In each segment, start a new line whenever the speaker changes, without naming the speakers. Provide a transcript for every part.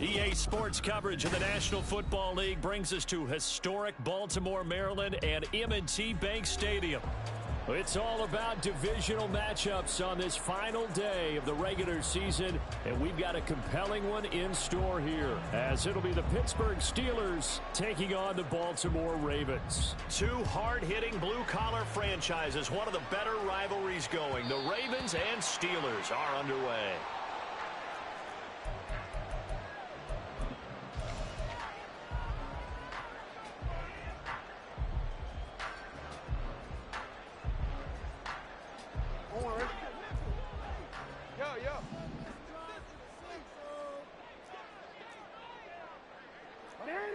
EA Sports coverage of the National Football League brings us to historic Baltimore, Maryland and M&T Bank Stadium. It's all about divisional matchups on this final day of the regular season, and we've got a compelling one in store here, as it'll be the Pittsburgh Steelers taking on the Baltimore Ravens.
Two hard-hitting blue-collar franchises, one of the better rivalries going. The Ravens and Steelers are underway.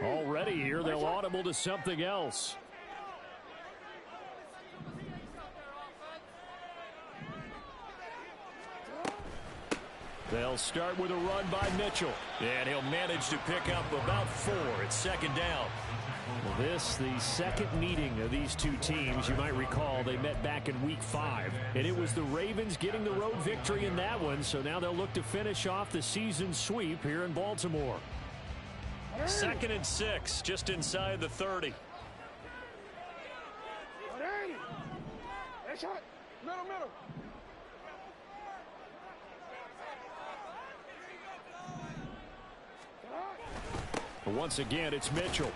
Already here, they'll audible to something else. They'll start with a run by Mitchell. And he'll manage to pick up about 4. It's second down. Well, this, the second meeting of these two teams. You might recall they met back in week 5. And it was the Ravens getting the road victory in that one. So now they'll look to finish off the season sweep here in Baltimore.
2nd and 6, just inside the 30.
Middle.
Once again, it's Mitchell.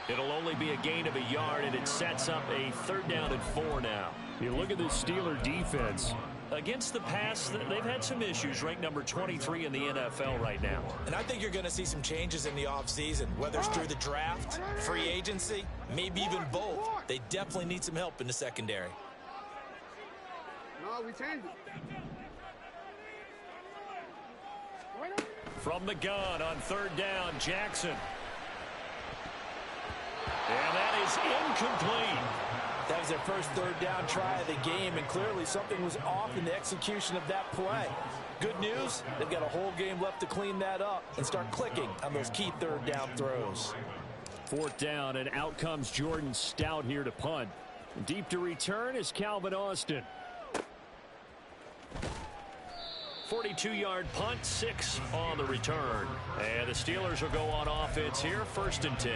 It'll only be a gain of a yard, and it sets up a 3rd down and 4 now.
You look at the Steeler defense.
Against the pass, they've had some issues, ranked number 23 in the NFL right now.
And I think you're going to see some changes in the offseason, whether it's through the draft, free agency, maybe even both. They definitely need some help in the secondary.
No, we changed it.
From the gun on 3rd down, Jackson. And that is incomplete.
That was their first 3rd down try of the game, and clearly something was off in the execution of that play. Good news, they've got a whole game left to clean that up and start clicking on those key 3rd down throws.
4th down, and out comes Jordan Stout here to punt. Deep to return is Calvin Austin.
42-yard punt, 6 on the return. And the Steelers will go on offense here, 1st and 10.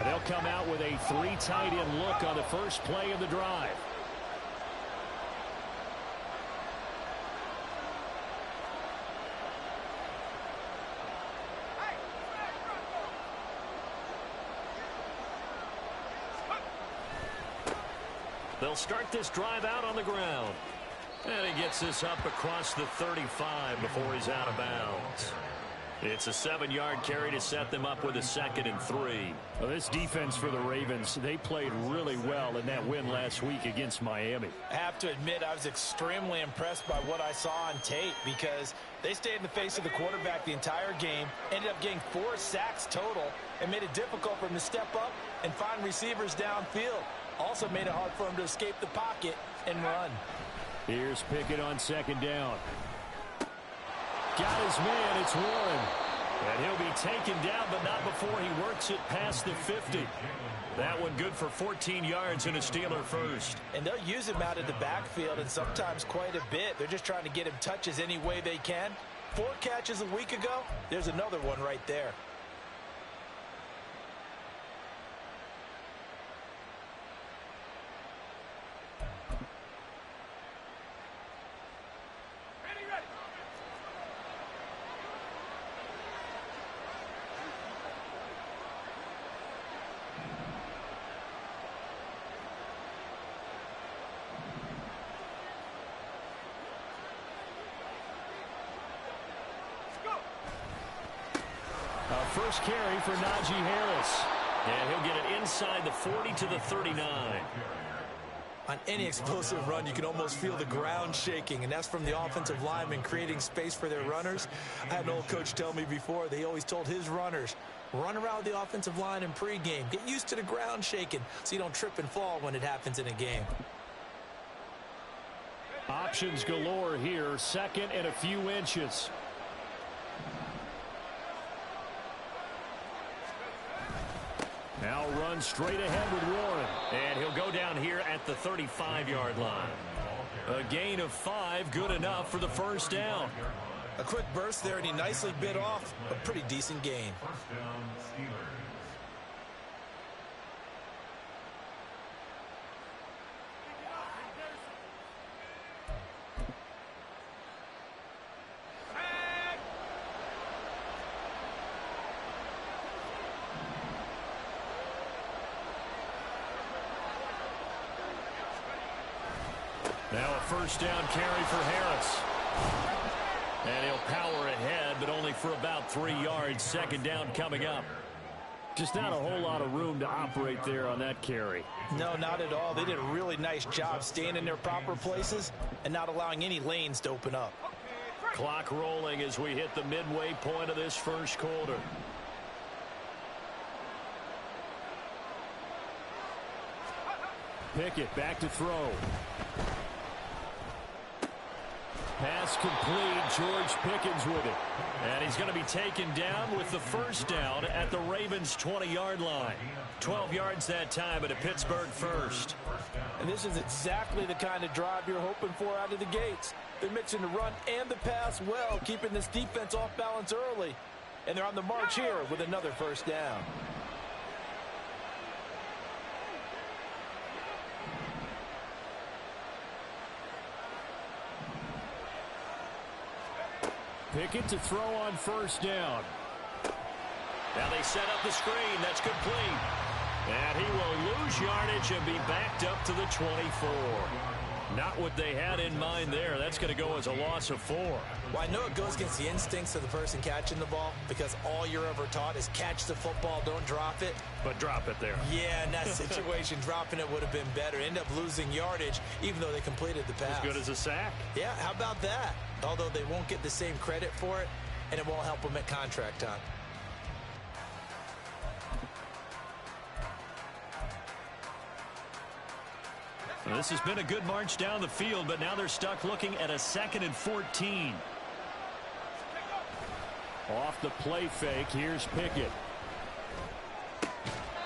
They'll come out with a 3 tight end look on the first play of the drive.
They'll start this drive out on the ground. And he gets this up across the 35 before he's out of bounds. It's a 7-yard carry to set them up with a 2nd and 3.
Well, this defense for the Ravens, they played really well in that win last week against Miami.
I have to admit, I was extremely impressed by what I saw on tape because they stayed in the face of the quarterback the entire game, ended up getting 4 sacks total, and made it difficult for him to step up and find receivers downfield. Also made it hard for him to escape the pocket and run.
Here's Pickett on 2nd down. Got his man, it's Warren. And he'll be taken down, but not before he works it past the 50.
That one good for 14 yards and a Steeler first.
And they'll use him out of the backfield, and sometimes quite a bit. They're just trying to get him touches any way they can. 4 catches a week ago, there's another one right there.
First carry for Najee Harris.
And he'll get it inside the 40 to the 39.
On any explosive run, you can almost feel the ground shaking, and that's from the offensive linemen creating space for their runners. I had an old coach tell me before, they always told his runners, run around the offensive line in pregame. Get used to the ground shaking so you don't trip and fall when it happens in a game.
Options galore here, 2nd and a few inches. Now run straight ahead with Warren. And he'll go down here at the 35-yard line. A gain of 5, good enough for the first down.
A quick burst there, and he nicely bit off a pretty decent gain.
Now a first down carry for Harris. And he'll power ahead, but only for about 3 yards. Second down coming up. Just not a whole lot of room to operate there on that carry.
No, not at all. They did a really nice job staying in their proper places and not allowing any lanes to open up.
Clock rolling as we hit the midway point of this first quarter. Pickett back to throw. Pass complete. George Pickens with it. And he's going to be taken down with the first down at the Ravens' 20-yard line. 12 yards that time at a Pittsburgh first.
And this is exactly the kind of drive you're hoping for out of the gates. They're mixing the run and the pass well, keeping this defense off balance early. And they're on the march here with another first down.
Pickett to throw on first down. Now they set up the screen. That's complete. And he will lose yardage and be backed up to the 24. Not what they had in mind there. That's going to go as a loss of 4.
Well, I know it goes against the instincts of the person catching the ball because all you're ever taught is catch the football, don't drop it.
But drop it there.
Yeah, in that situation, dropping it would have been better. End up losing yardage even though they completed the pass.
As good as a sack.
Yeah, how about that? Although they won't get the same credit for it, and it won't help them at contract time.
Well, this has been a good march down the field, but now they're stuck looking at a 2nd and 14. Off the play fake, here's Pickett.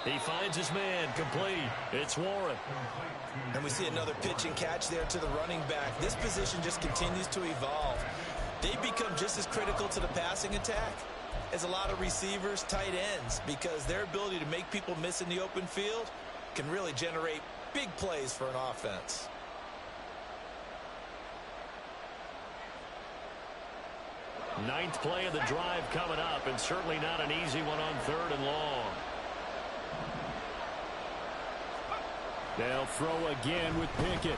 He finds his man, complete. It's Warren.
And we see another pitch and catch there to the running back. This position just continues to evolve. They become just as critical to the passing attack as a lot of receivers, tight ends, because their ability to make people miss in the open field can really generate big plays for an offense.
Ninth play of the drive coming up, and certainly not an easy one on 3rd and long. They'll throw again with Pickett.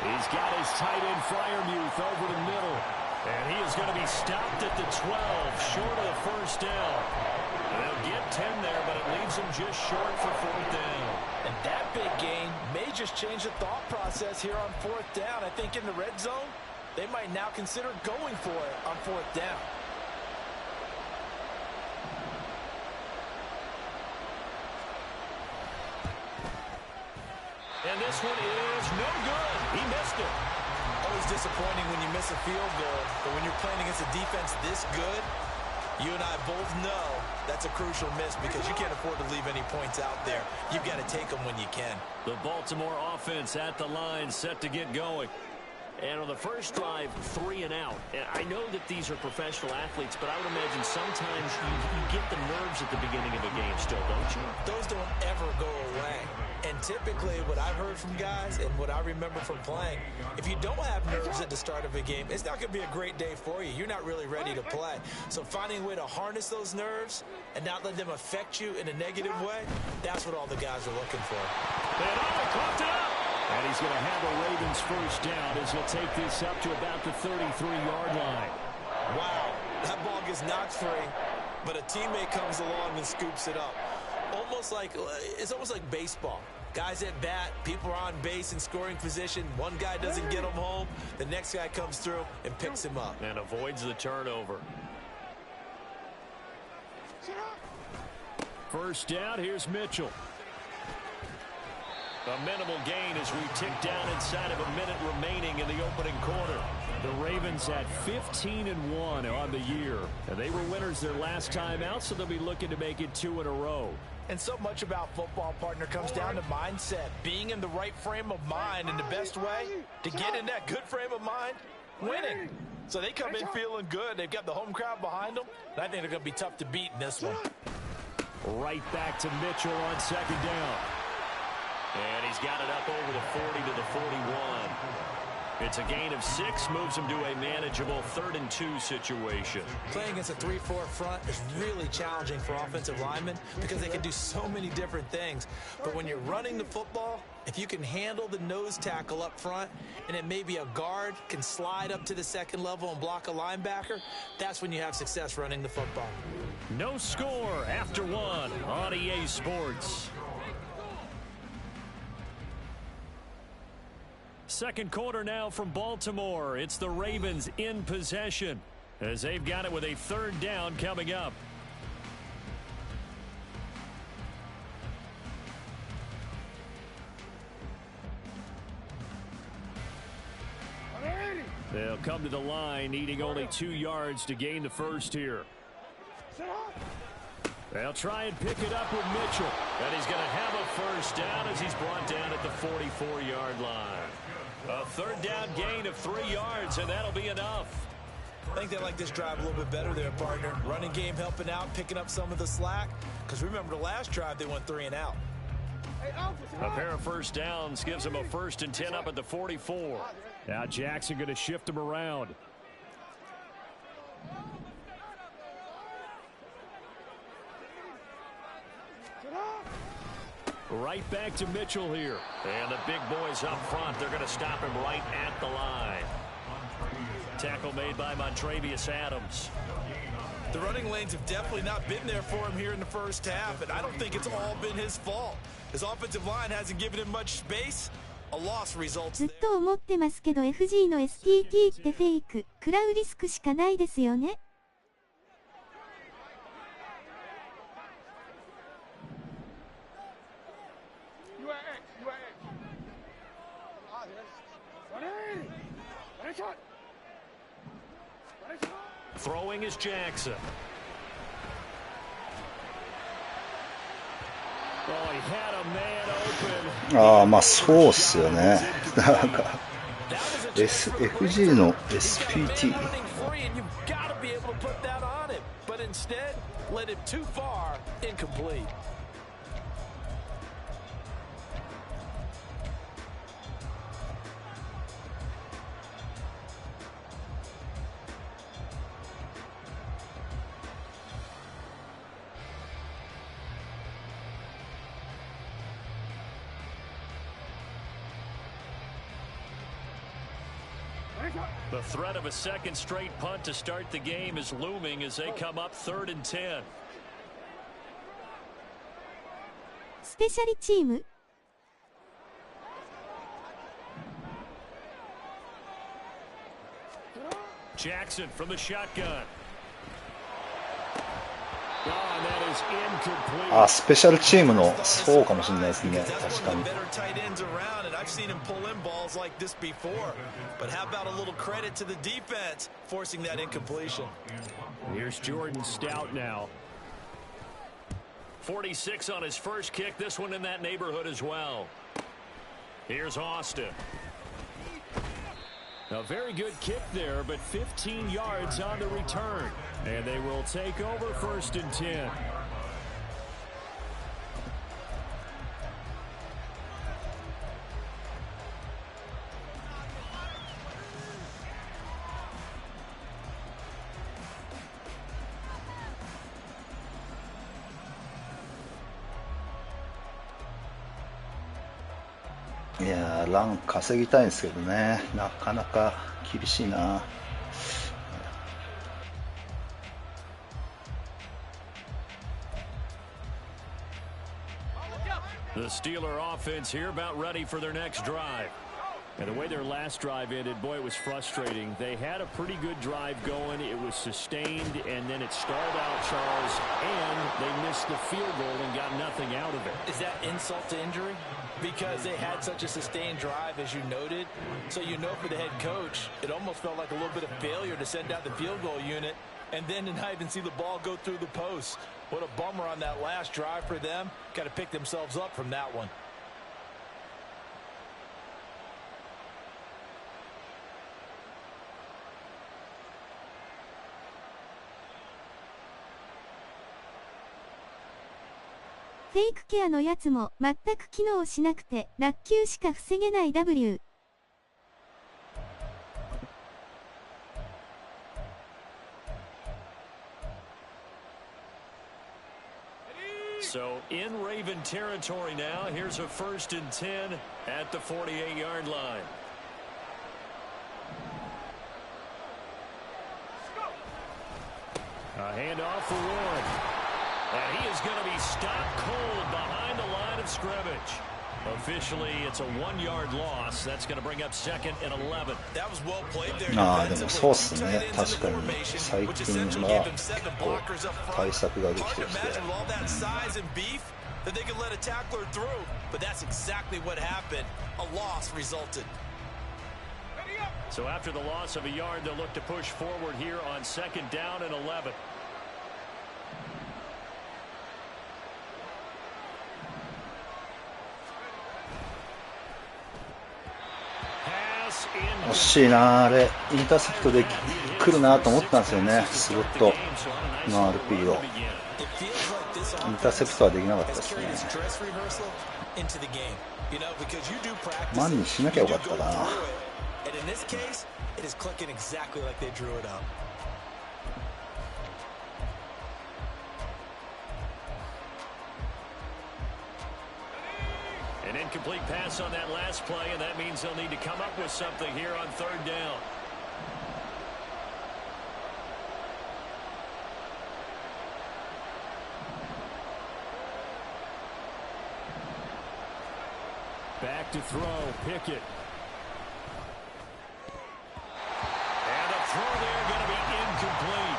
He's got his tight end Freiermuth over the middle. And he is going to be stopped at the 12, short of the first down. And they'll get 10 there, but it leaves them just short for 4th down.
And that big gain may just change the thought process here on 4th down. I think in the red zone, they might now consider going for it on 4th down.
And this one is no good. He missed it.
Always disappointing when you miss a field goal, but when you're playing against a defense this good, you and I both know that's a crucial miss because you can't afford to leave any points out there. You've got to take them when you can.
The Baltimore offense at the line, set to get going. And on the first drive, 3 and out. And I know that these are professional athletes, but I would imagine sometimes you get the nerves at the beginning of a game still, don't you?
Those don't ever go away. And typically what I've heard from guys and what I remember from playing, if you don't have nerves at the start of a game, it's not going to be a great day for you. You're not really ready to play. So finding a way to harness those nerves and not let them affect you in a negative way, that's what all the guys are looking for.
And caught it up. And he's going to have a Ravens first down as he'll take this up to about the 33-yard line.
Wow, that ball gets knocked free, but a teammate comes along and scoops it up. It's almost like baseball. Guys at bat, people are on base in scoring position. One guy doesn't get him home. The next guy comes through and picks him up.
And avoids the turnover. First down, here's Mitchell. A minimal gain as we tick down inside of a minute remaining in the opening quarter. The Ravens at 15-1 on the year. And they were winners their last time out, so they'll be looking to make it 2 in a row.
And so much about football, partner, comes down to mindset. Being in the right frame of mind, and the best way to get in that good frame of mind, winning. So they come in feeling good. They've got the home crowd behind them. And I think they're going to be tough to beat in this one.
Right back to Mitchell on second down.
And he's got it up over the 40 to the 41. It's a gain of 6, moves him to a manageable 3rd-and-2 situation.
Playing against a 3-4 front is really challenging for offensive linemen because they can do so many different things. But when you're running the football, if you can handle the nose tackle up front, and it may be a guard can slide up to the second level and block a linebacker, that's when you have success running the football.
No score after 1 on EA Sports. Second quarter now from Baltimore. It's the Ravens in possession as they've got it with a 3rd down coming up. They'll come to the line, needing only 2 yards to gain the first here. They'll try and pick it up with Mitchell.
And he's going to have a first down as he's brought down at the 44-yard line. A 3rd down gain of 3 yards, and that'll be enough.
I think they like this drive a little bit better there, partner. Running game helping out, picking up some of the slack. Because remember, the last drive, they went 3 and out.
A pair of first downs gives them a 1st and 10 up at the 44. Now Jackson going to shift them around. Right back to Mitchell here.
And the big boys up front, they're going to stop him right at the line.
Tackle made by Montravius Adams.
The running lanes have definitely not been there for him here in the first half, and I don't think it's all been his fault. His offensive line hasn't given him much space. A loss results there.
ずっと思ってますけど FG の STT ってフェイク、食らうリスクしかないですよね。
Throwing is Jackson. Oh, he had a man open.
ああ、まあそうっすよね。なんか FG の SPT。The
threat of a second straight punt to start the game is looming as they come up 3rd and 10.
スペシャリチーム。
Jackson from the shotgun. Oh, and that is incomplete.
あ、スペシャルチームのそうかもしれないですね。確かに。
I've seen him pull in balls like this before. But how about a little credit to the defense forcing that incompletion?
Here's Jordan Stout now.
46 on his first kick. This one in that neighborhood as well.
Here's Austin. A very good kick there, but 15 yards on the return. And they will take over 1st and 10.
いやー、ラン稼ぎたいんですけどね、なかなか厳しいな。
The Steeler offense here about ready for their next drive. And the way their last drive ended, boy, it was frustrating. They had a pretty good drive going. It was sustained, and then it stalled out, Charles, and they missed the field goal and got nothing out of it.
Is that insult to injury? Because they had such a sustained drive, as you noted. So you know for the head coach, it almost felt like a little bit of failure to send out the field goal unit and then to not even see the ball go through the post. What a bummer on that last drive for them. Got to pick themselves up from that one.
フェイクケアのやつも全く機能しなくて落球しか防げない W。So
in Raven territory now, here's a 1st and 10 at the 48-yard line. A handoff for Warren. And he is going to be stopped cold behind the line of scrimmage. Officially, it's a 1-yard loss. That's going to bring up 2nd and 11.
That was well played there.
でもそうっすね。確かに最近は対策ができてきて。
That they could let a tackler through, but that's exactly what happened. A loss resulted.
So after the loss of a yard, they'll look to push forward here on 2nd down and 11. Pass in.
惜しいな、あれインターセプトで来るなと思ったんですよね。スロットの RP をインターセプトはできなかったですね。マンにしなきゃよかったな。
An incomplete pass on that last play, and that means they'll need to come up with something here on 3rd down. Back to throw, Pickett. And a throw there going to be incomplete.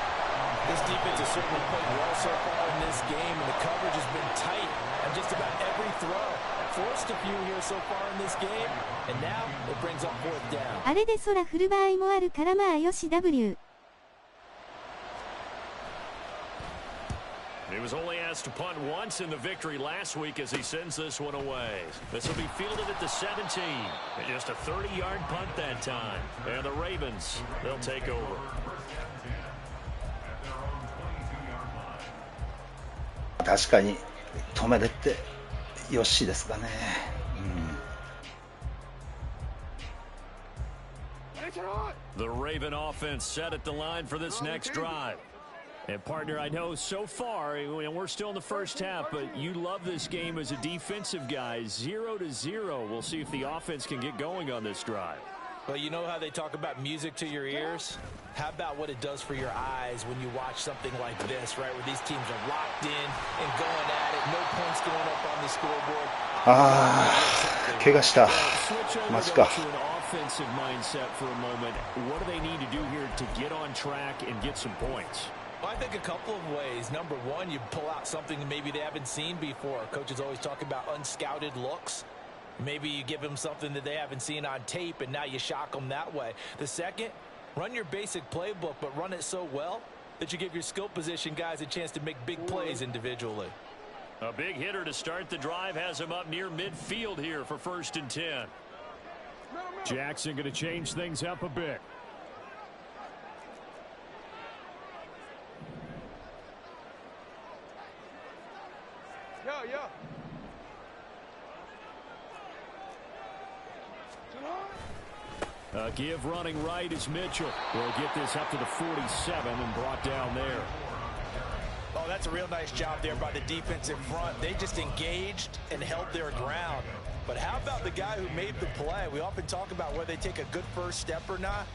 This defense has certainly played well so far in this game, and the coverage has been tight on just about every throw. Forced a few here so far in this game, and now it brings up 4th down.
あれで空振る場合もあるからまあよし W。He
was only asked to punt once in the victory last week as he sends this one away. This will be fielded at the 17. And just a 30-yard punt that time. And the Ravens, they'll take over.
確かに止めれてよしですかね。
The Raven offense set at the line for this next drive. And partner, I know so far, and we're still in the first half, but you love this game as a defensive guy. 0-0. We'll see if the offense can get going on this drive.
Well, you know how they talk about music to your ears? How about what it does for your eyes when you watch something like this, right? Where these teams are locked in and going at it. No points going up on the scoreboard.
怪我した。マジか。
Offensive mindset for a moment. What do they need to do here to get on track and get some points?
Well, I think a couple of ways. Number one, you pull out something that maybe they haven't seen before. Coaches always talk about unscouted looks. Maybe you give them something that they haven't seen on tape, and now you shock them that way. The second, run your basic playbook, but run it so well that you give your skill position guys a chance to make big plays individually.
A big hitter to start the drive has him up near midfield here for 1st and 10. Jackson going to change things up a bit.
Yeah.
Give running right is Mitchell. We'll get this up to the 47 and brought down there.
Oh, that's a real nice job there by the defensive front. They just engaged and held their ground. But how about the guy who made the play? We often talk about whether they take a good first step or not.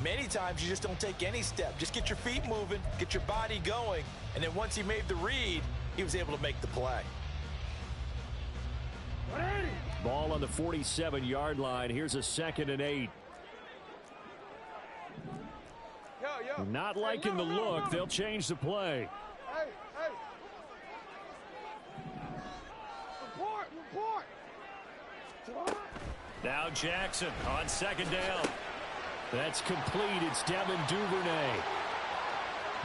Many times you just don't take any step. Just get your feet moving, get your body going, and then once he made the read, he was able to make the play.
Ball on the 47-yard line. Here's a 2nd and 8. Not liking the look. They'll change the play.
Hey, hey. Report.
Now Jackson on 2nd down. That's complete. It's Devin Duvernay.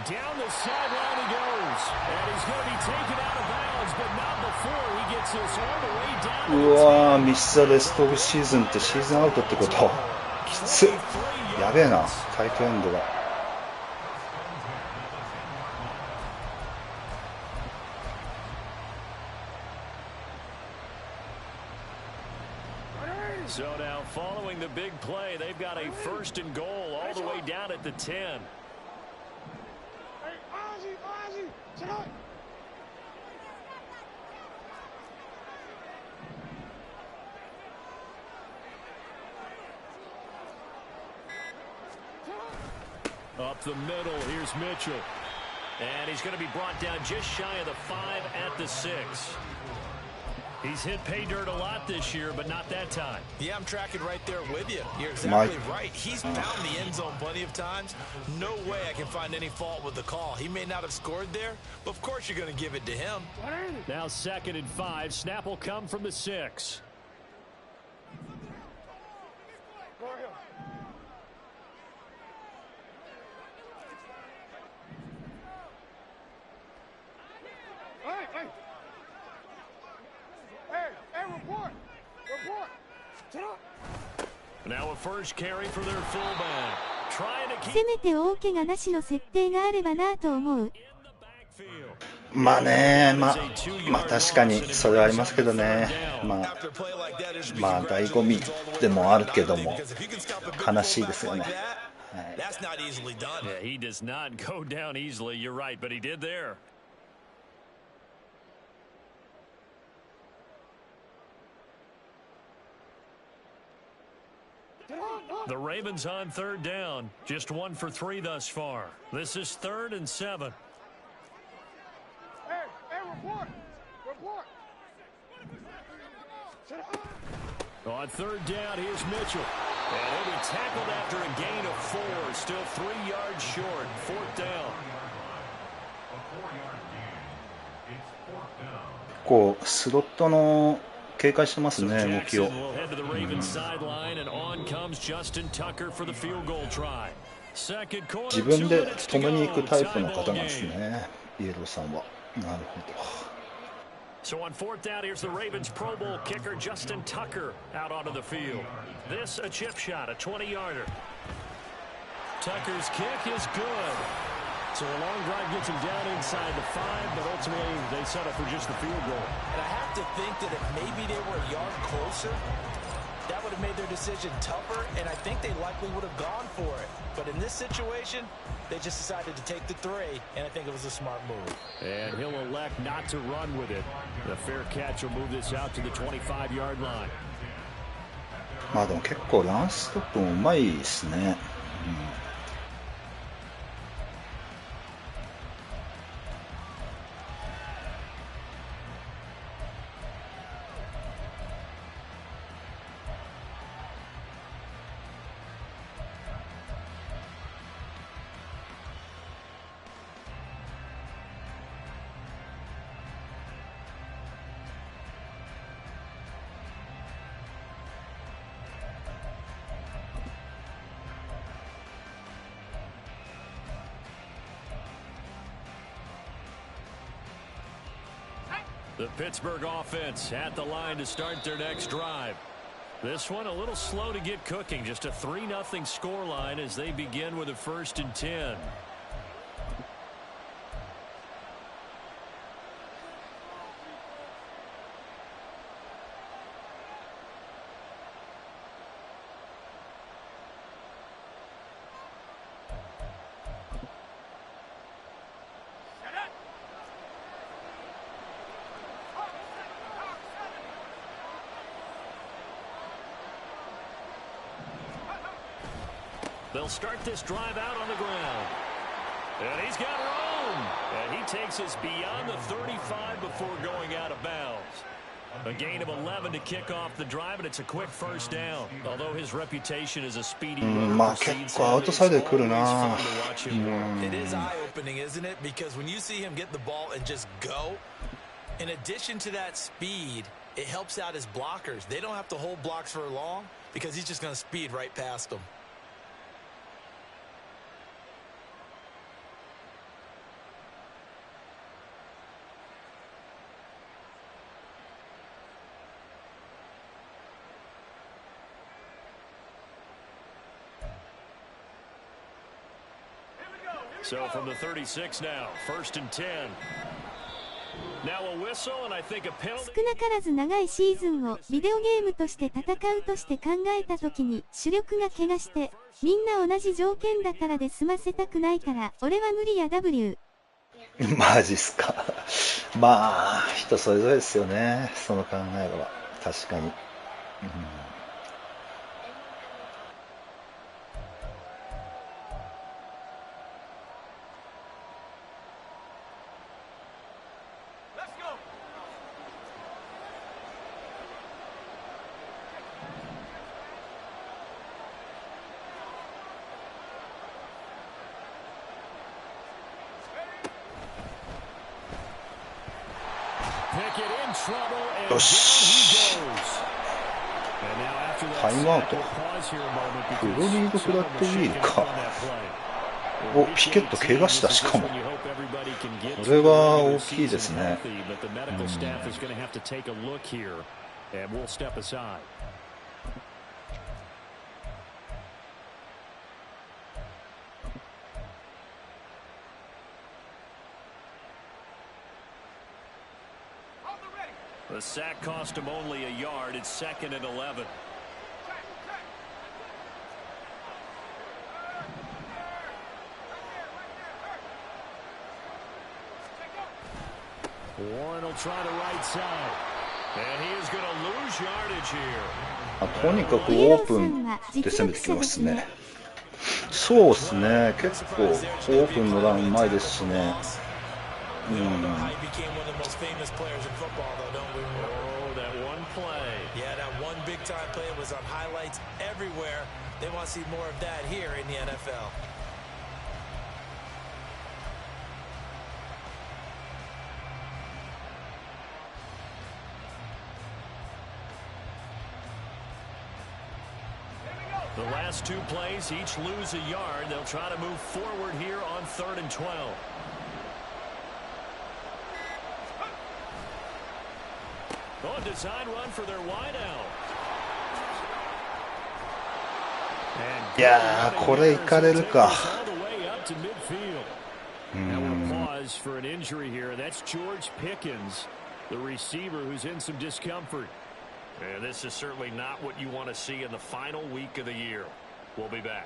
Down the sideline he goes. And he's going to be taken out of bounds, but not before he gets this all the way down.
うわー、ミスザレストオブシーズンってシーズンアウトってこと。きつい。やべえな、タイトエンドが。
So now following the big play, they've got a 1st and goal all the way down at the 10. Up the middle, here's Mitchell. And he's going to be brought down just shy of the 5 at the 6. He's hit pay dirt a lot this year, but not that time.
Yeah, I'm tracking right there with you. You're exactly right. He's found the end zone plenty of times. No way I can find any fault with the call. He may not have scored there, but of course you're going to give it to him.
Now 2nd and 5. Snap will come from the 6. Now a first carry for their fullback. Trying to keep
せめて大怪我なしの設定があればなと思う。
まあね、まあ確かにそれはありますけどね。まあ醍醐味でもあるけども悲しいですよね。はい。
Yeah, he does not go down easily. You're right, but he did there. The Ravens on 3rd down. Just 1 for 3 thus far. This is 3rd and 7.
Hey, report.
On 3rd down, here's Mitchell. And he'll be tackled after a gain of 4. Still 3 yards short. 4th down.
こうスロットの警戒してますね、動きを。自分で止めに行くタイプの方なんですね、イエローさんは。なるほど。
So on 4th down, here's the Ravens Pro Bowl kicker Justin Tucker out onto the field. This a chip shot, a 20-yarder. Tucker's kick is good. So a long drive gets him down inside the 5, but ultimately they settle for just the field goal.
And I have to think that if maybe they were a yard closer, that would have made their decision tougher, and I think they likely would have gone for it. But in this situation, they just decided to take the 3, and I think it was a smart move.
And he'll elect not to run with it. The fair catch will move this out to the 25-yard line.
まあでも結構ランストップもうまいですね。
The Pittsburgh offense at the line to start their next drive. This one a little slow to get cooking. Just a 3-0 scoreline as they begin with a 1st and 10. They'll start this drive out on the ground. And he's got room. And he takes us beyond the 35 before going out of bounds. A gain of 11 to kick off the drive, and it's a quick first down. Although his reputation as a speedy runner
まあ結構アウトサイドで来るな。
It is eye-opening, isn't it? Because when you see him get the ball and just go, in addition to that speed, it helps out his blockers. They don't have to hold blocks for long because he's just going to speed right past them.
So from the 36 now, 1st and 10. Now a whistle and I think a penalty.
少なからず長いシーズンをビデオゲームとして戦うとして考えたときに主力が怪我してみんな同じ条件だからで済ませたくないから俺は無理や W。
マジっすか。まあ人それぞれですよね、その考えは確かに。よし。タイムアウト。フロリード・フラットビールか。お、ピケット怪我した、しかも。これは大きいですね。
The sack cost him only a yard. It's 2nd and 11. Warren will try the right side. And he is going to lose yardage here.
とにかくオープンで攻めてきますね。そうですね、結構オープンのランうまいですしね。
We all know how he became one of the most famous players in football, though, don't we?
Oh, that one play.
Yeah, that one big-time play was on highlights everywhere. They want to see more of that here in the NFL.
The last 2 plays, each lose a yard. They'll try to move forward here on 3rd and 12. Oh, design run for their wideout.
いやー、これいかれるか。
Now we'll pause for an injury here. That's George Pickens, the receiver who's in some discomfort. And this is certainly not what you want to see in the final week of the year. We'll be back.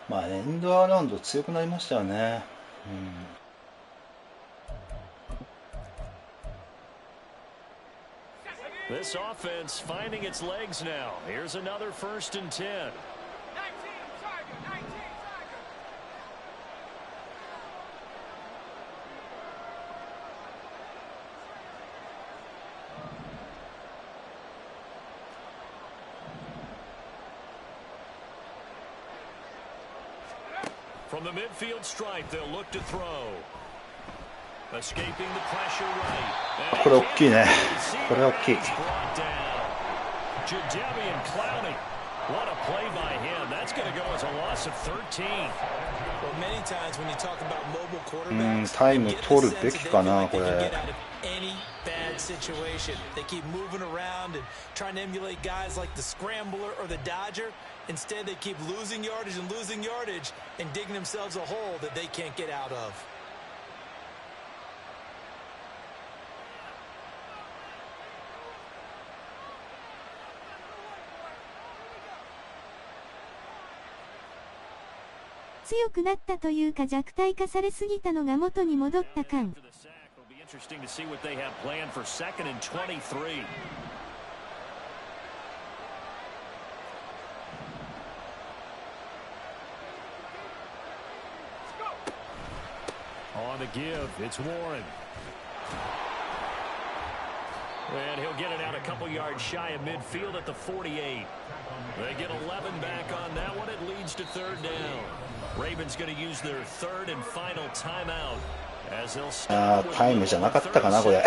まあエンドアラウンド強くなりましたよね。
This offense finding its legs now. Here's another 1st and 10. From the midfield stripe, they'll look to throw. Escaping the pressure right.
これ大きいね。これ大きい。
Jadeveon Clowney. What a play by him. That's going to go as a loss of 13.
Well, many times when you talk about mobile quarterbacks,
タイム取るべきかな、これ。
Any bad situation. They keep moving around and trying to emulate guys like the scrambler or the dodger. Instead, they keep losing yardage and digging themselves a hole that they can't get out of.
"強くなったというか弱体化されすぎたのが元に戻った感."
Interesting to see what they have planned for 2nd and 23. on the give. It's Warren. And he'll get it out a couple yards shy of midfield at the 48. They get 11 back on that one. It leads to third down. Ravens going to use their third and final timeout.
タイムじゃなかったかなこれ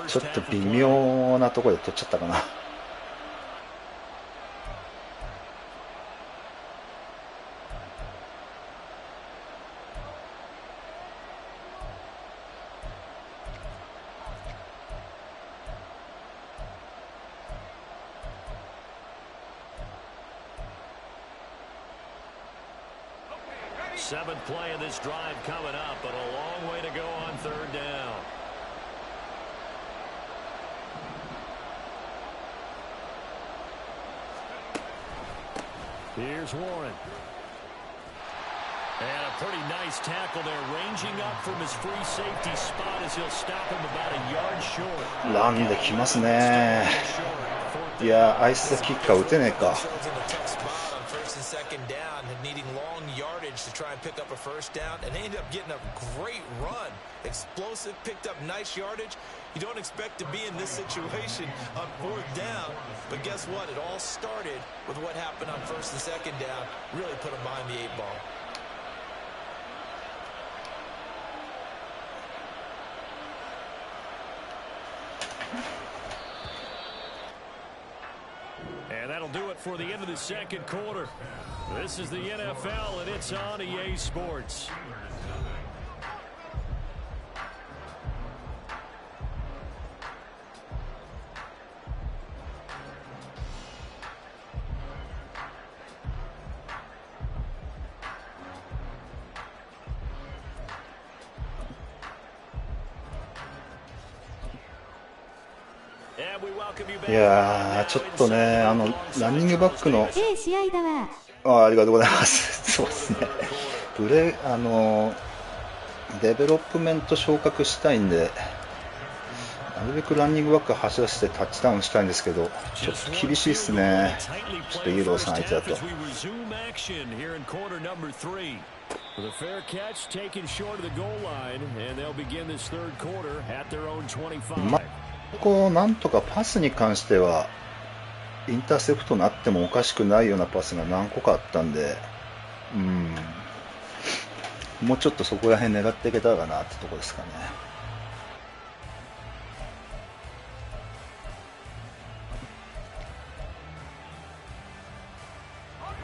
ちょっと微妙なところで取っちゃったかな。
Seventh play of this drive coming up, but a long way to go on third down. Here's Warren. And a pretty nice tackle there, ranging up from his free safety spot as he'll stop him about a yard short.
ランできますね。いや、アイスキッカー打てねえか。
Needing long yardage to try and pick up a first down, and they ended up getting a great run. Explosive, picked up nice yardage. You don't expect to be in this situation on fourth down, but guess what? It all started with what happened on first and second down. Really put them behind the 8 ball.
And that'll do it for the end of the second quarter. This is the NFL, and it's on EA Sports. welcome you back.
いやーちょっとねランニングバックの
試合だわ。
ありがとうございます。そうですね。デベロップメント昇格したいんで、なるべくランニングバック走らせてタッチダウンしたいんですけど、ちょっと厳しいですね。ちょっとユーロさん相手だと。
The fair catch taken short of the goal line, and they'll begin this third quarter at their own 25.
こうなんとかパスに関してはインターセプトになってもおかしくないようなパスが何個かあったんで、もうちょっとそこら辺狙っていけたらなってとこですかね。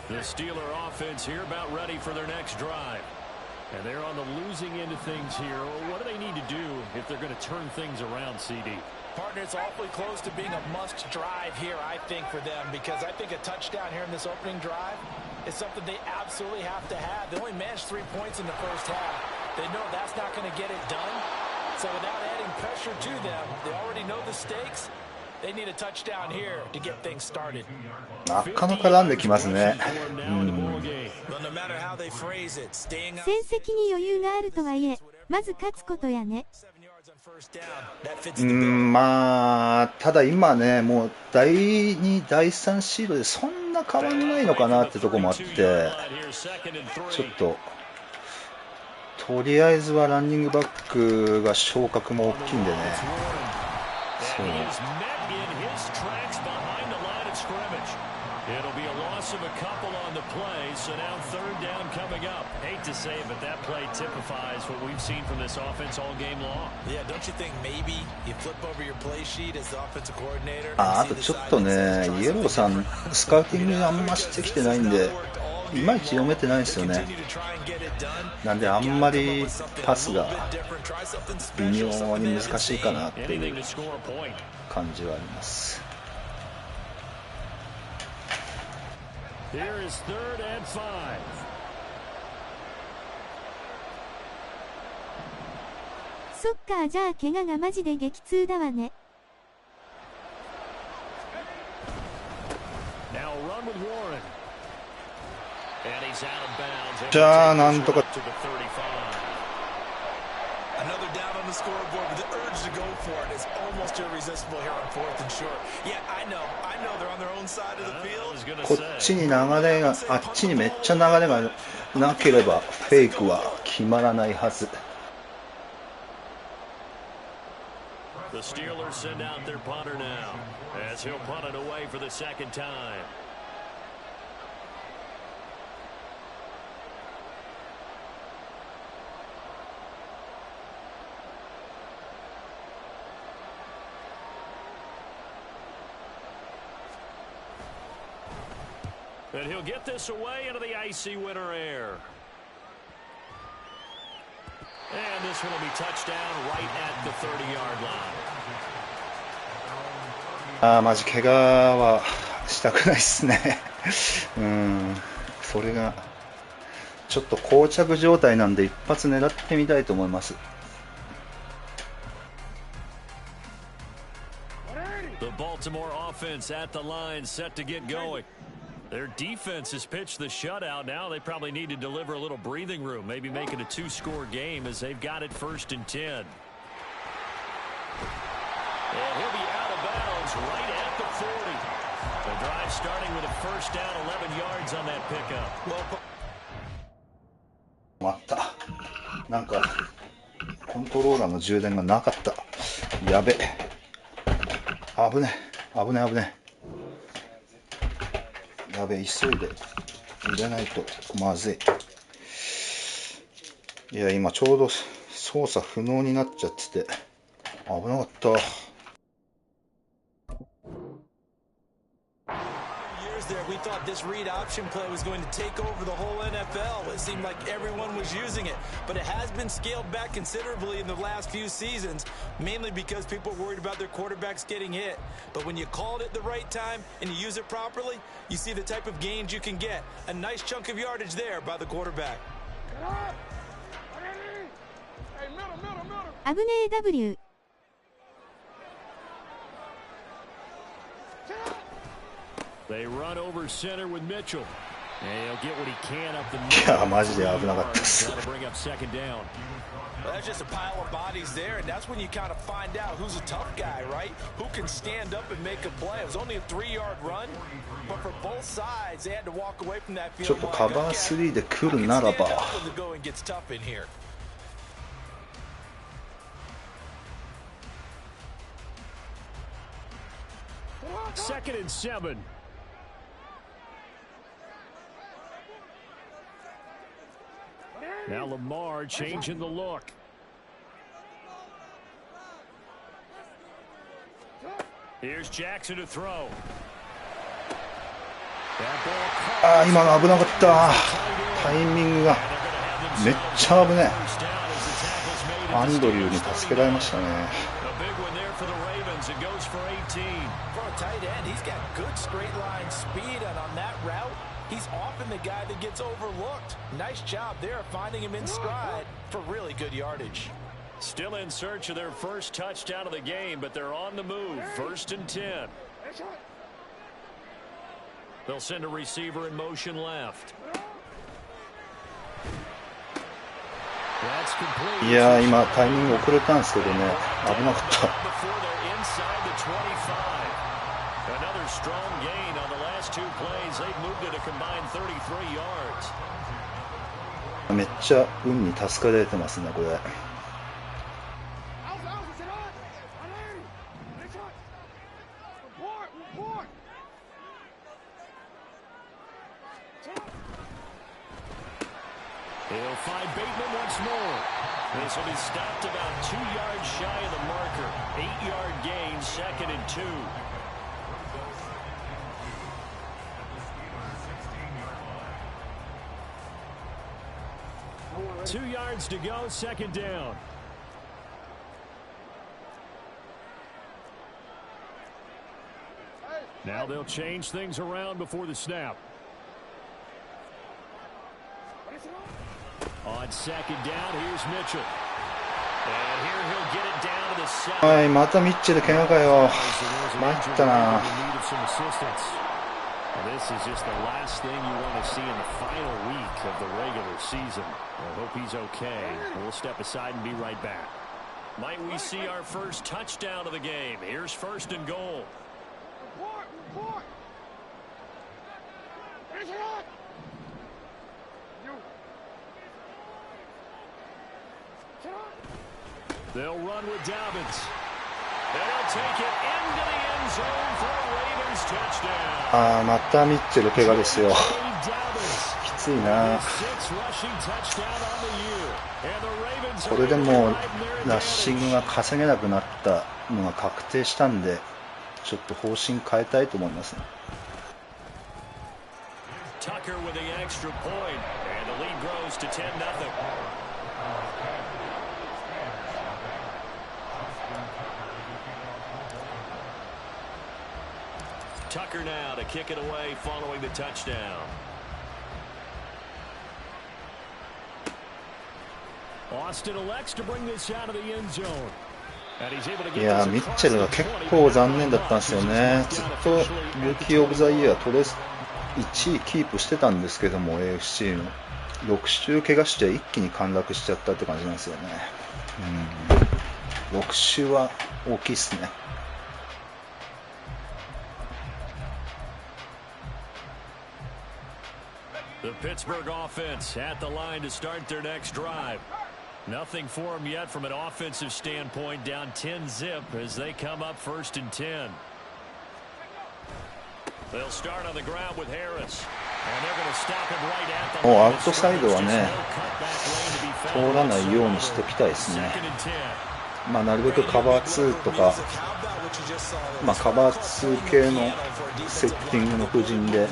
The Steeler offense here about ready for their next drive. And they're on the losing end of things here. What do they need to do if they're going to turn things around, CD?
Partner, it's awfully close to being a must drive here, I think, for them, because I think a touchdown here in this opening drive is something they absolutely have to have. They only managed 3 points in the first half. They know that's not going to get it done. So without adding pressure to them, they already know the stakes. They need a touchdown here to get things started.
なかなかランできますね。
戦績に余裕があるとはいえ、まず勝つことやね。
まあただ今ね、もう第2、第3シードでそんな変わんないのかなってとこもあって、ちょっととりあえずはランニングバックが昇格も大きいんでね。そう。
It'll be a loss of a couple on the play, so now third down coming up. Hate to say it, but that play typifies what we've seen from this offense all game long.
Yeah, don't you think maybe you flip over your play sheet as the offensive coordinator?
あとちょっとね、イエローさんスカウティングあんましてきてないんで、いまいち読めてないんですよね。なんであんまりパスが微妙に難しいかなっていう感じはあります。
Here is third and 5.
そっか、じゃあ怪我がマジで激痛だわね。
じゃあなんとか。
Another down on the scoreboard, but the urge to go for it is almost irresistible here on fourth and short. Yeah, I know they're on their own side of the field.
こっちに流れが、あっちにめっちゃ流れがなければフェイクは決まらないはず。
The Steelers send out their punter now, as he'll punt it away for the second time. And he'll get this away into the icy winter air. And this one will be touchdown right at the 30-yard line.
マジ怪我はしたくないですね。それがちょっと膠着状態なんで一発狙ってみたいと思います。
The Baltimore offense at the line, set to get going. Their defense has pitched the shutout. Now they probably need to deliver a little breathing room, maybe make it a two-score game as they've got it 1st and 10. And he'll be out of bounds right at the 40. The drive starting with a first down, 11 yards on that pickup.
またなんかコントローラーの充電がなかった。やべ、危ね危ね危ね。やべ、急いで入れないとまずい。いや、今ちょうど操作不能になっちゃってて危なかった。
We thought this read option play was going to take over the whole NFL. It seemed like everyone was using it, but it has been scaled back considerably in the last few seasons, mainly because people are worried about their quarterbacks getting hit. But when you call it at the right time and you use it properly, you see the type of gains you can get. A nice chunk of yardage there by the quarterback.
危ねえ W。They
run over center with Mitchell. And he'll get what he can up the middle.
いや、マジで危なかったです。
Bring up second down.
Well, that's just a pile of bodies there, and that's when you kind of find out who's a tough guy, right? Who can stand up and make a play. It was only a 3-yard run, but for both sides, they had to walk away from that field.
ちょっとカバー3で来るならば。
Second and 7. Now Lamar changing the look. Here's Jackson to throw.
今の危なかった。タイミングがめっちゃ危ねえ。アンドリューに助けられましたね。
It goes for 18.
For a tight end, he's got good straight line speed, and on that route, he's often the guy that gets overlooked. Nice job there finding him in stride for really good yardage.
Still in search of their first touchdown of the game, but they're on the move. 1st and 10. They'll send a receiver in motion left.
いや、今タイミング遅れたんですけどね、危なかった。
Another strong gain on the last 2 plays. They've moved it a combined 33 yards.
めっちゃ運に助けられてますね、これ。
He'll find Bateman once more. This will be stopped about 2 yards shy of the marker. 8-yard gain, 2nd and 2. Two yards to go, 2nd down. Now they'll change things around before the snap. On 2nd down, here's Mitchell. And here he'll get it down to the 7.
はい、またミッチェル怪我かよ。参ったな。
This is just the last thing you want to see in the final week of the regular season. I hope he's okay. We'll step aside and be right back. Might we see our first touchdown of the game? Here's 1st and goal. They'll run with Dobbins.
ああ、またミッチェル怪我ですよ。きついな。これでもうラッシングが稼げなくなったのが確定したんで、ちょっと方針変えたいと思いますね。
Tucker now to kick it away following the touchdown.
Austin elects to bring this out of the end zone.
いやー、ミッチェルが結構残念だったんですよね。ずっとルーキーオブザイヤー取れ1位キープしてたんですけども、 AFC の6週怪我して一気に陥落しちゃったって感じなんですよね。6週は大きいっすね。
The Pittsburgh offense at the line to start their next drive. Nothing for them yet from an offensive standpoint, down 10-zip as they come up 1st and 10. They'll start on the ground with Harris. And they're going to stop him right at the line.
アウトサイドはね、通らないようにしておきたいですね。なるべくカバー2とか、カバー2系のセッティングの布陣で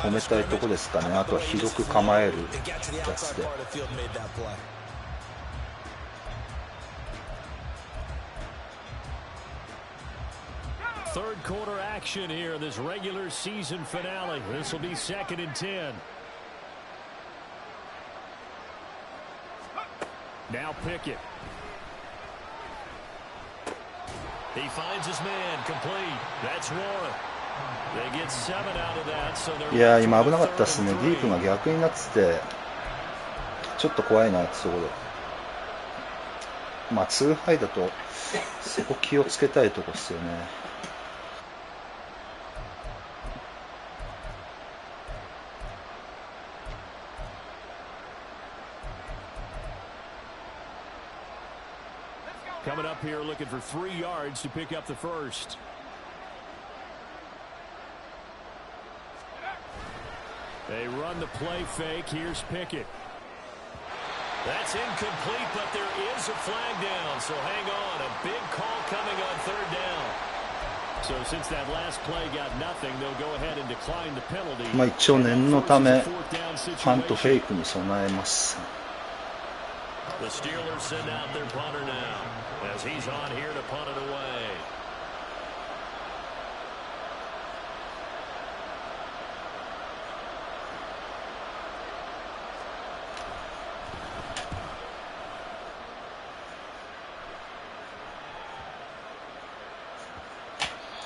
止めたいとこですかね。あとは広く構えるやつで。
Third quarter action here in this regular season finale. This will be 2nd and 10. Now Pickett. He finds his man complete. That's Warren. They get 7 out of that, so they're
いやー、今危なかったですね。ディープが逆になっててちょっと怖いなってところで、2ハイだとそこ気をつけたいとこですよね。
Coming up here looking for 3 yards to pick up the first. They run the play fake. Here's Pickett. That's incomplete, but there is a flag down. So hang on. A big call coming on 3rd down. So since that last play got nothing, they'll go ahead and decline the penalty.
一応念のためパントフェイクに備えます。
The Steelers send out their punter now as he's on here to punt it away.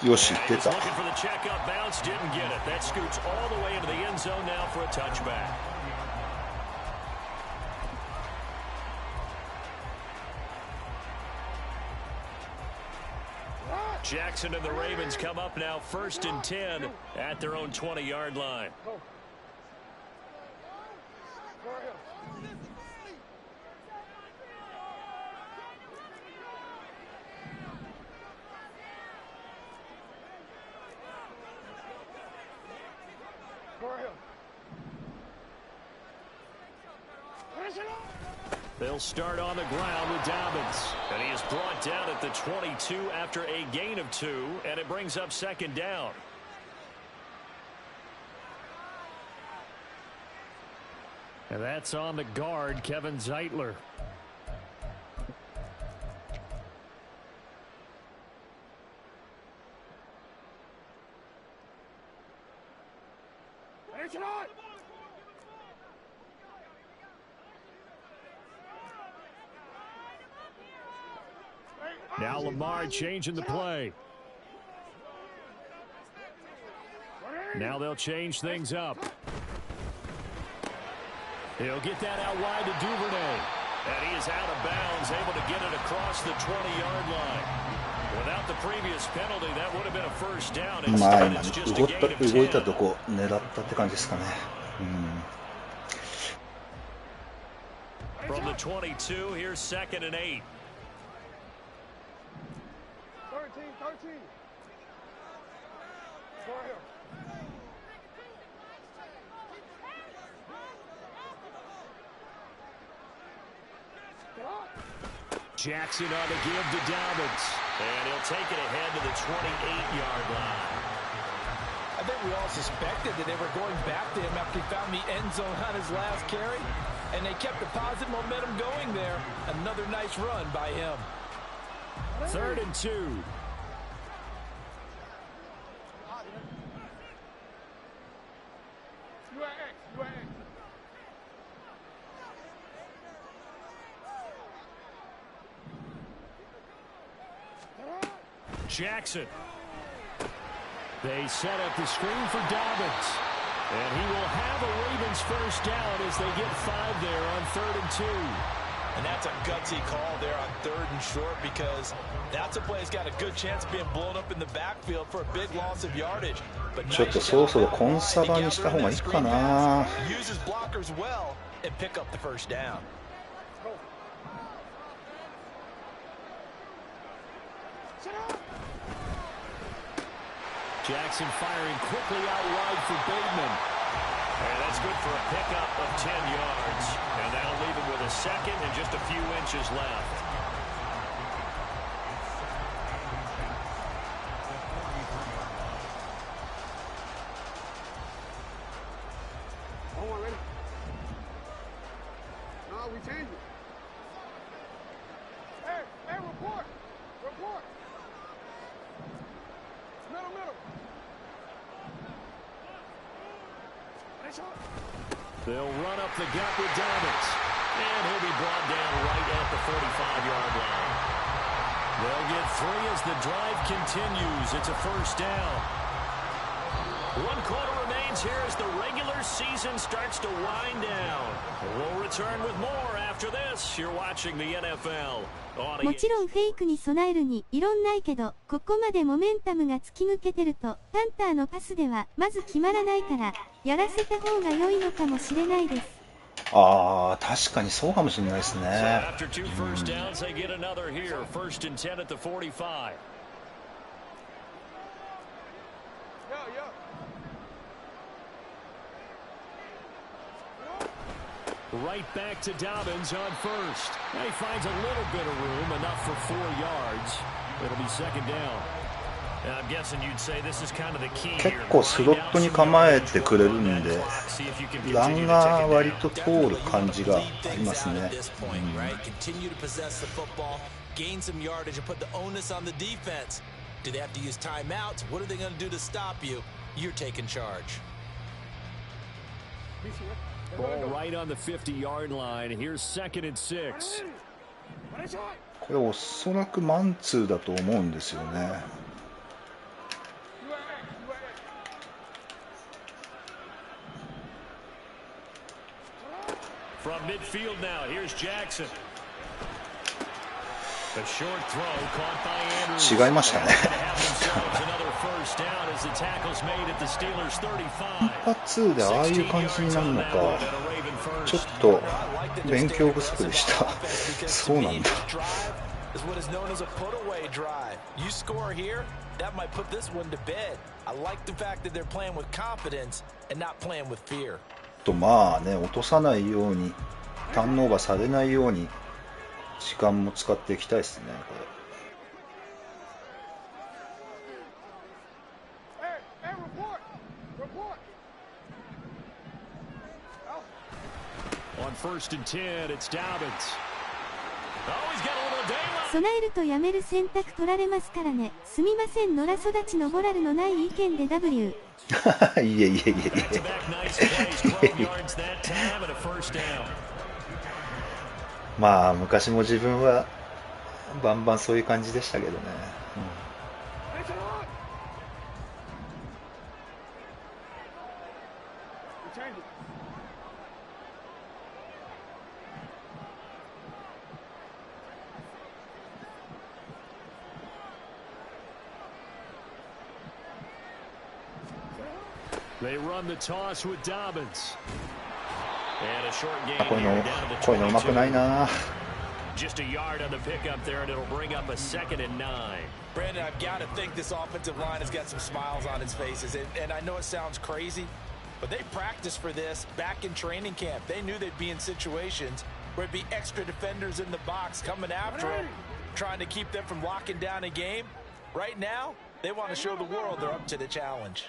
Yoshi,
looking for the checkup bounce, didn't get it. That scoots all the way into the end zone now for a touchback. Jackson and the Ravens come up now 1st and 10 at their own 20-yard line. They'll start on the ground with Dobbins. And he is brought down at the 22 after a gain of 2, and it brings up 2nd down.
And that's on the guard, Kevin Zeitler. Now Lamar changing the play. Now they'll change things up. He'll get that out wide to Duvernay. And he is out of bounds, able to get it across the 20-yard line. Without the previous penalty, that would have been a first down. Instead, it's just a gain of 10.
動いたとこ狙ったって感じですかね。
From the 22, here's 2nd and 8.
13. Go ahead.
Jackson on the give to Dobbins.
And he'll take it ahead to the 28-yard line.
I think we all suspected that they were going back to him after he found the end zone on his last carry, and they kept the positive momentum going there. Another nice run by him.
3rd and 2. Jackson. They set up the screen for Dobbins. And he will have a Ravens first down as they get 5 there on 3rd and 2.
And that's a gutsy call there on 3rd and short, because that's a play that's got a good chance of being blown up in the backfield for a big loss of yardage. But
ちょっとそろそろコンサバにした方がいいかな。
Uses blockers well and pick up the first down.
Jackson firing quickly out wide for Bateman.
And that's good for a pickup of 10 yards. And that'll leave him with a second and just a few inches left.
Hold on, ready? No, we changed it. Hey, report. Report. Middle.
They'll run up the gut with Dobbins.
And he'll be brought down right at the 45-yard line.
They'll get 3 as the drive continues. It's a first down.
1 quarter remains here as the regular season starts to wind down. We'll return with more after this. You're watching the NFL.
もちろんフェイクに備えるに異論ないけど、ここまでモメンタムが突き抜けてると、タンターのパスではまず決まらないから、やらせた方が良いのかもしれないです。
ああ、確かにそうかもしれないですね。
After 2 first downs, they get another here. 1st and 10 at the 45.
Right back to Dobbins on 1st. And he finds a little bit of room, enough for 4 yards. It'll be 2nd down.
I'm guessing you'd say this is kind of the key
結
here.
構スロットに構えてくれるんで、ランが割と通る感じがありますね。
Continue to possess the football, gain some yardage, and put the onus on the defense. Do they have to use timeouts? What are they going to do to stop you? You're taking charge.
Ball right on the 50-yard line. Here's 2nd and 6.
これおそらくマンツーだと思うんですよね。
From midfield now, here's Jackson. A short throw caught by Andrews.
違いましたね。
Another first down as the tackle's made at the Steelers 35.
一発でああいう感じになるのか、ちょっと勉強不足でした。そうなんだ。
Is what is known as a put-away drive. You score here, that might put this one to bed. I like the fact that they're playing with confidence and not playing with fear.
とまあね、落とさないように、ターンオーバーされないように時間も使っていきたいですね。
Hey, report.
On 1st and 10, it's Dobbins. Oh, he's got a little daylight.
備えるとやめる選択取られますからね。すみません、野良育ちのモラルのない意見で W。
いえ。まあ昔も自分はバンバンそういう感じでしたけどね。
They run the toss with Dobbins.
And a short gain
こういうのうまくないな。
Just a yard on the pickup there, and it'll bring up a 2nd and 9.
Brandon, I've got to think this offensive line has got some smiles on its faces. And I know it sounds crazy, but they practiced for this back in training camp. They knew they'd be in situations where it'd be extra defenders in the box coming after them, trying to keep them from locking down a game. Right now, they want to show the world they're up to the challenge.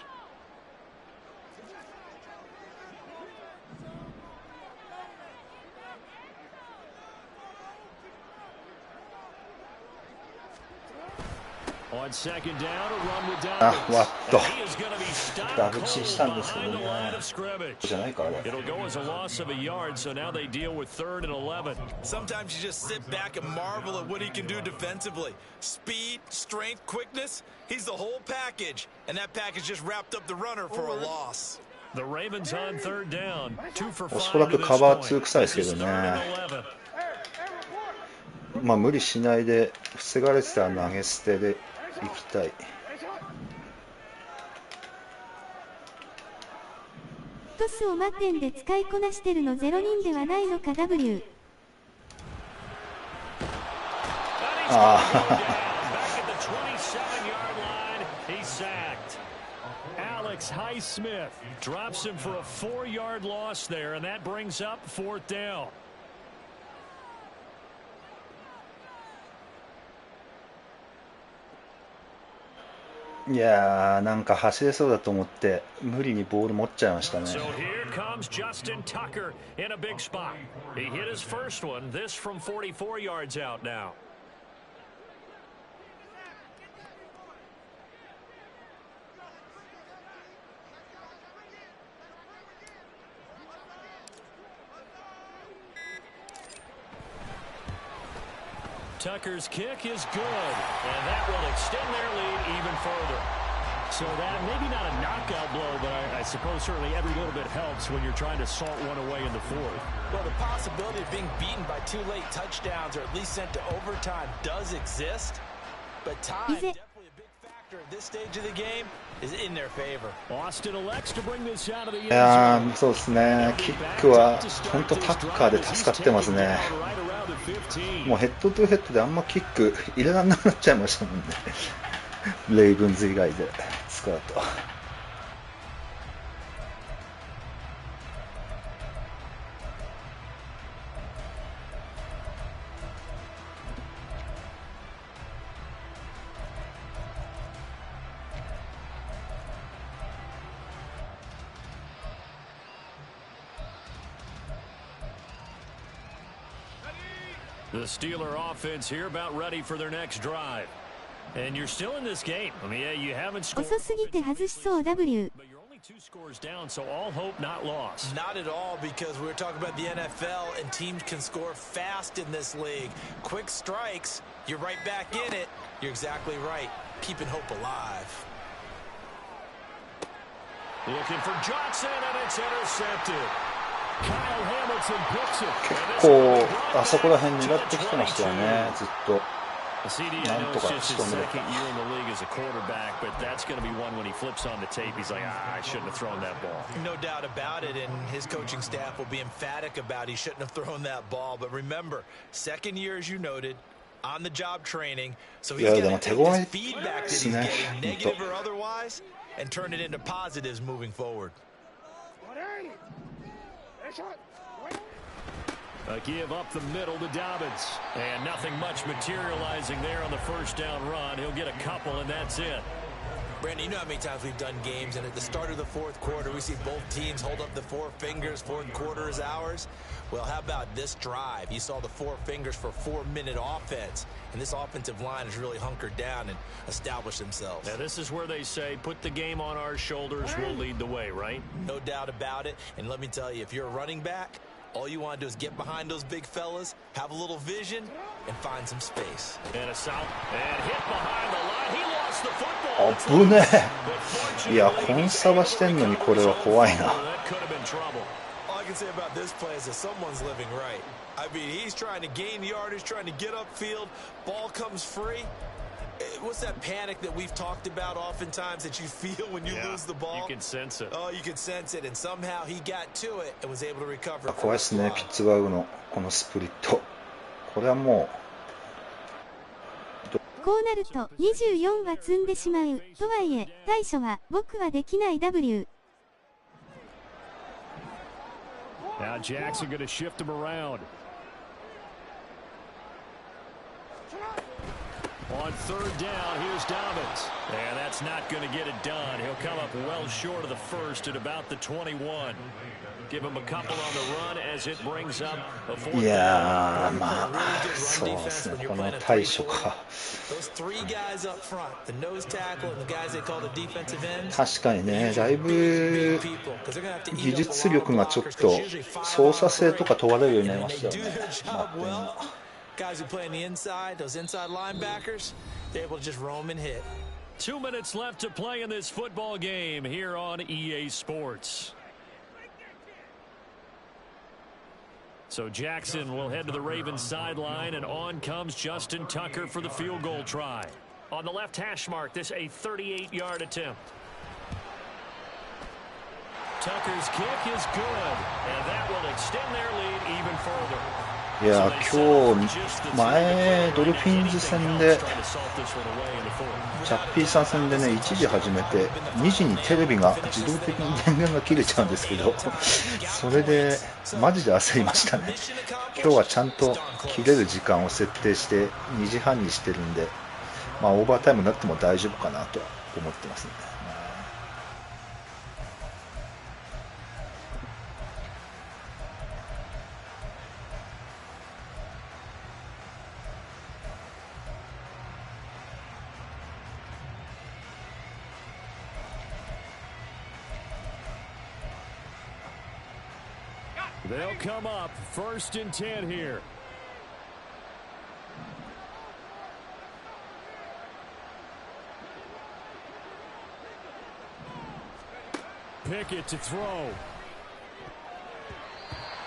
On 2nd down, a run with
あ、
Dobbins.
わっと
He is going to be stopped
ダブチしたんですけ
behind
ど
the
ね
line of scrimmage.
じゃないかあれ
It'll go as a loss of a yard, so now they deal with 3rd and 11.
Sometimes you just sit back and marvel at what he can do defensively. Speed, strength, quickness. He's the whole package. And that package just wrapped up the runner for a loss.
The Ravens on 3rd down. 2 for
お
5
そらく
to
カ
this
バー
point.
2臭いですけ
This
ど
is 3rd
ね
and 11.
まあ無理しないで防がれてたら投げ捨てでいきたい。
トスをマッデンで使いこなしてるの0人ではないのか W。
あ
Back at the 27-yard line, he's sacked. Alex Highsmith drops him for a 4-yard loss there, and that brings up 4th down.
いやーなんか走れそうだと思って無理にボール持っちゃいましたね。
So here comes Justin Tucker in a big spot. He hit his first one, this from 44 yards out now. Tucker's kick is good, and that will extend their lead even further. So that maybe not a knockout blow, but I suppose certainly every little bit helps when you're trying to salt one away in the 4th.
Well, the possibility of being beaten by 2 late touchdowns or at least sent to overtime does exist, but time, definitely a big factor at this stage of the game, is in their favor.
Austin elects to bring this out of the
い
end
や
zone.
ーそうですね、キックは本当タッカーで助かってますね。もうヘッドトゥヘッドであんまキック入れられなくなっちゃいましたもんね。レイブンズ以外で使うと。
The Steeler offense here about ready for their next drive. And you're still in this game. I mean, yeah, you haven't scored.
遅すぎて外しそう W。
But you're only 2 scores down, so all hope not lost.
Not at all, because we were talking about the NFL, and teams can score fast in this league. Quick strikes, you're right back in it. You're exactly right. Keeping hope alive.
Looking for Johnson, and it's intercepted. Kyle Hamilton picks it.
結構あそこら辺狙ってきてましたよね、ずっと。
CD, I know it's just his second year in the league as a quarterback, but that's going to be one when he flips on the tape. He's like, I shouldn't have thrown that ball.
No doubt about it, and his coaching staff will be emphatic about he shouldn't have thrown that ball. But remember, second year, as you noted, on-the-job training, so he's going to take his feedback that he's getting, negative or otherwise, and turn it into positives moving forward.
A give up the middle to Dobbins. And nothing much materializing there on the first down run. He'll get a couple, and that's it.
Brandon, you know how many times we've done games, and at the start of the 4th quarter, we see both teams hold up the 4 fingers, 4th quarter is ours. Well, how about this drive? You saw the 4 fingers for 4-minute offense, and this offensive line has really hunkered down and established themselves.
Now, this is where they say, put the game on our shoulders, we'll lead the way, right?
No doubt about it, and let me tell you, if you're a running back, all you want to do is get behind those big fellas, have a little vision, and find some space.
And a south, and hit behind the line. He lost the football.
危ねえ。いや、コンサバしてんのにこれは怖いな。
That could have been trouble.
All I can say about this play is that someone's living right. I mean, he's trying to gain yardage, trying to get upfield. Ball comes free. What's that panic that we've talked about oftentimes that you feel when you lose the ball?
You can sense it.
Oh, you can sense it, and somehow he got to it and was able to recover.
怖いですね、ピッツバーグのこのスプリット。これはも
こうなると24は積んでしまう。とはいえ、対処は僕はできない W。Now
Jackson going to shift him around. On third down, here's Dobbins. And that's not going to get it done. He'll come up well short of the first at about the 21. Give him a couple on the run as it brings up a fourth down.
いやー、まあ、そうですね、この対処か。確かにね、だいぶ技術力がちょっと操作性とか問われるようになりましたよね。
Guys who play on the inside, those inside linebackers, they're able to just roam and hit.
2 minutes left to play in this football game here on EA Sports. So Jackson will head to the Ravens sideline, and on comes Justin Tucker for the field goal try. On the left hash mark, this a 38-yard attempt. Tucker's kick is good, and that will extend their lead even further.
いや今日前ドルフィンズ戦でチャッピーさん戦でね1時始めて2時にテレビが自動的に電源が切れちゃうんですけどそれでマジで焦りましたね。今日はちゃんと切れる時間を設定して2時半にしてるんで、まあオーバータイムになっても大丈夫かなと思ってますね。
They'll come up, 1st and 10 here. Pickett to throw.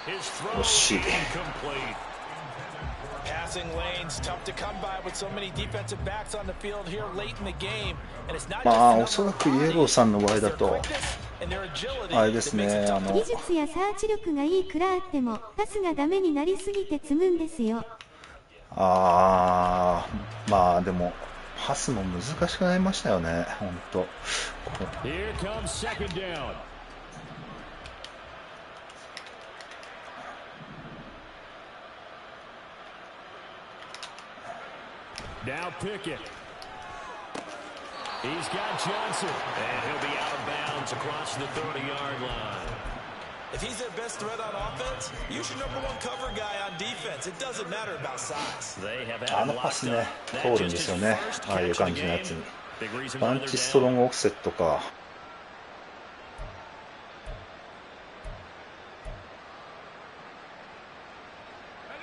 His throw incomplete.
Passing lanes tough to come by with so many defensive backs on the field here late in the game. And it's not
まあおそらくイエローさんの場合だとあれですね、
技術やサーチ力がいいくらあってもパスがダメになりすぎて積むんですよ。
まあでもパスも難しくなりましたよね、本当。
Here comes second down. Now Pickett. He's got Johnson, and he'll be out of bounds across the 30-yard line.
If he's their best threat on offense, use your number one cover guy on defense. It doesn't matter about size.
あのパスね、通るんですよね、ああいう感じのやつに。バンチストロングオフセットか。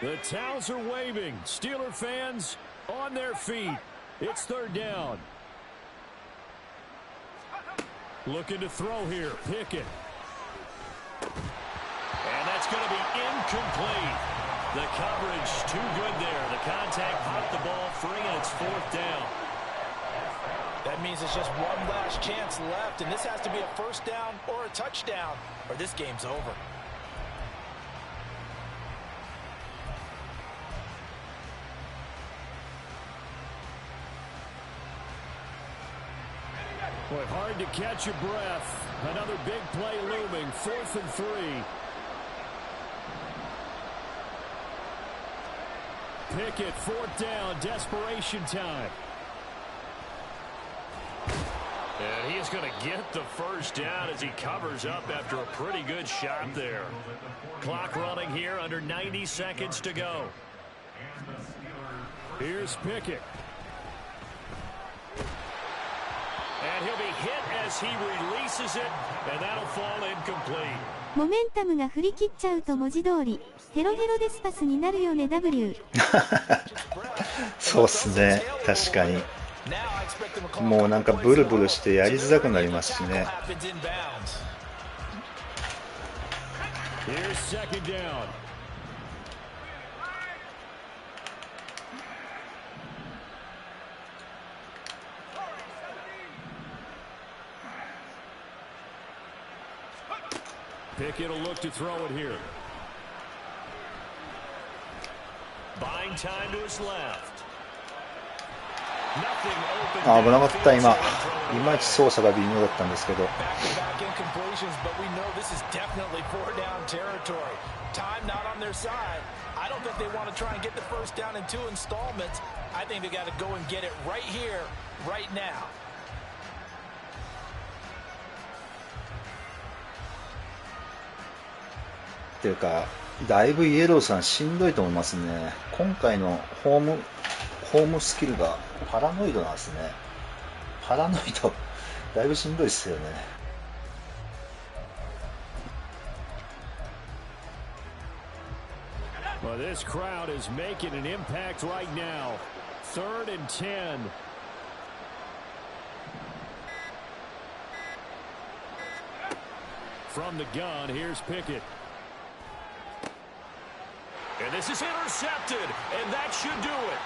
The towels are waving. Steeler fans on their feet. It's 3rd down. Looking to throw here. Pickett. And that's going to be incomplete. The coverage too good there. The contact popped the ball free, and it's 4th down.
That means it's just one last chance left, and this has to be a 1st down or a touchdown, or this game's over.
Boy, hard to catch your breath. Another big play looming. 4th and 3. Pickett, 4th down. Desperation time. And he is going to get the 1st down as he covers up after a pretty good shot there. Clock running here, under 90 seconds to go. Here's Pickett. And he'll be hit as he releases it, and that'll fall incomplete.
モメンタムが振り切っちゃうと文字通りヘロヘロデスパスになるよね W。
そうっすね、確かに。もうなんかブルブルしてやりづらくなりますしね。
Here's 2nd down. Pickett will look to throw it here.
Buying time to his left.
あ、危なかった。今いまいち操作が微妙だったんですけど。
I don't think they want to try and get the first down in 2 installments. I think they got to go and get it right here, right now.
っていうか、だいぶイエローさんしんどいと思いますね。今回のホームスキルがパラノイドなんですね。パラノイドだいぶしんどいですよね。
Well, this crowd is making an impact right now. 3rd and 10. From the gun, here's Pickett.
And this is intercepted, and that should do it.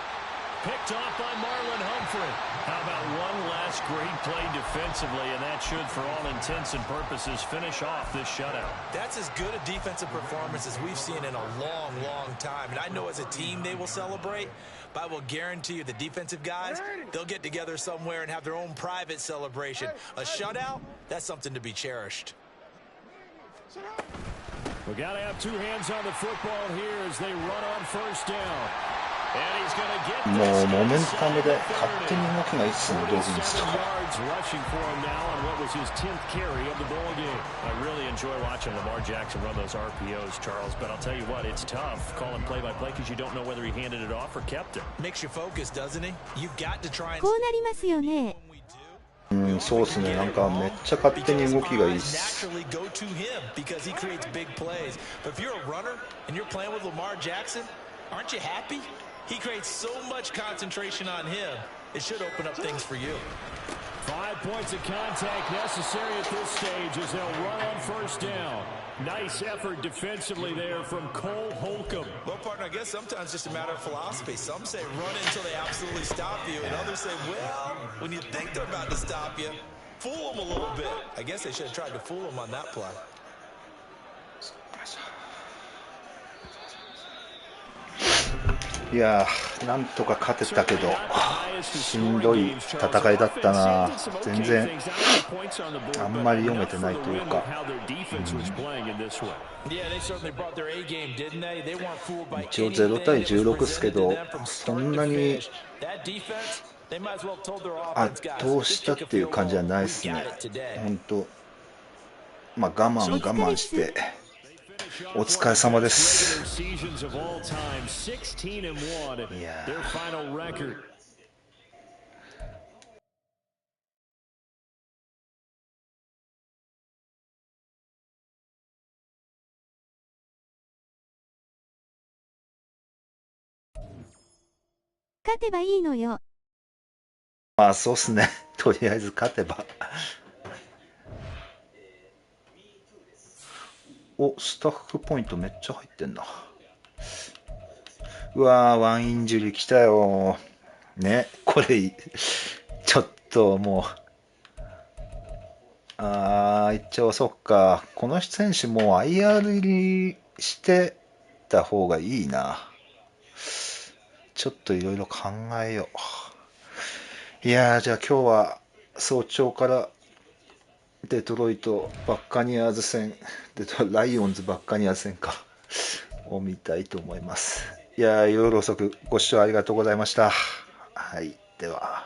Picked off by Marlon Humphrey. How about one last great play defensively, and that should, for all intents and purposes, finish off this shutout.
That's as good a defensive performance as we've seen in a long, long time. And I know as a team they will celebrate, but I will guarantee you the defensive guys, they'll get together somewhere and have their own private celebration. A shutout, that's something to be cherished.
We got to have 2 hands on the football here as they run on first down.
もうモメンタムで勝手に動きがいいっすね、ドーフィンズと。
rushing for him now on what was his 10th carry of the ball game. I really enjoy watching Lamar Jackson run those RPOs, Charles, but I'll tell you what, it's tough calling play-by-play because you don't know whether he handed it off or kept it.
Makes you focus, doesn't he? You've got to try and
こうなりますよね。
そうですね。なんかめっちゃ勝手に動きがいいっす。
naturally go to him because he creates big plays. But if you're a runner and you're playing with Lamar Jackson, aren't you happy? He creates so much concentration on him. It should open up things for you.
5 points of contact necessary at this stage as they'll run on first down. Nice effort defensively there from Cole Holcomb.
Well, partner, I guess sometimes it's just a matter of philosophy. Some say run until they absolutely stop you, and others say, well, when you think they're about to stop you, fool them a little bit. I guess they should have tried to fool them on that play.
いやー、なんとか勝てたけどしんどい戦いだったな。全然あんまり読めてないというか、一応0対16ですけど、そんなに圧倒したっていう感じはないですね。本当、まあ我慢してお疲れ様です。いや
勝てばいいのよ。
まあそうっすね。とりあえず勝てば。お、スタッフポイントめっちゃ入ってんな。うわー、ワンインジュリー来たよね。これちょっともう一応そっか、この選手もう IR 入りしてた方がいいな。ちょっといろいろ考えよう。いやー、じゃあ今日は早朝からデトロイトバッカニアーズ戦、ライオンズバッカニアーズ戦かを見たいと思います。いやー、夜遅くご視聴ありがとうございました。はい、では。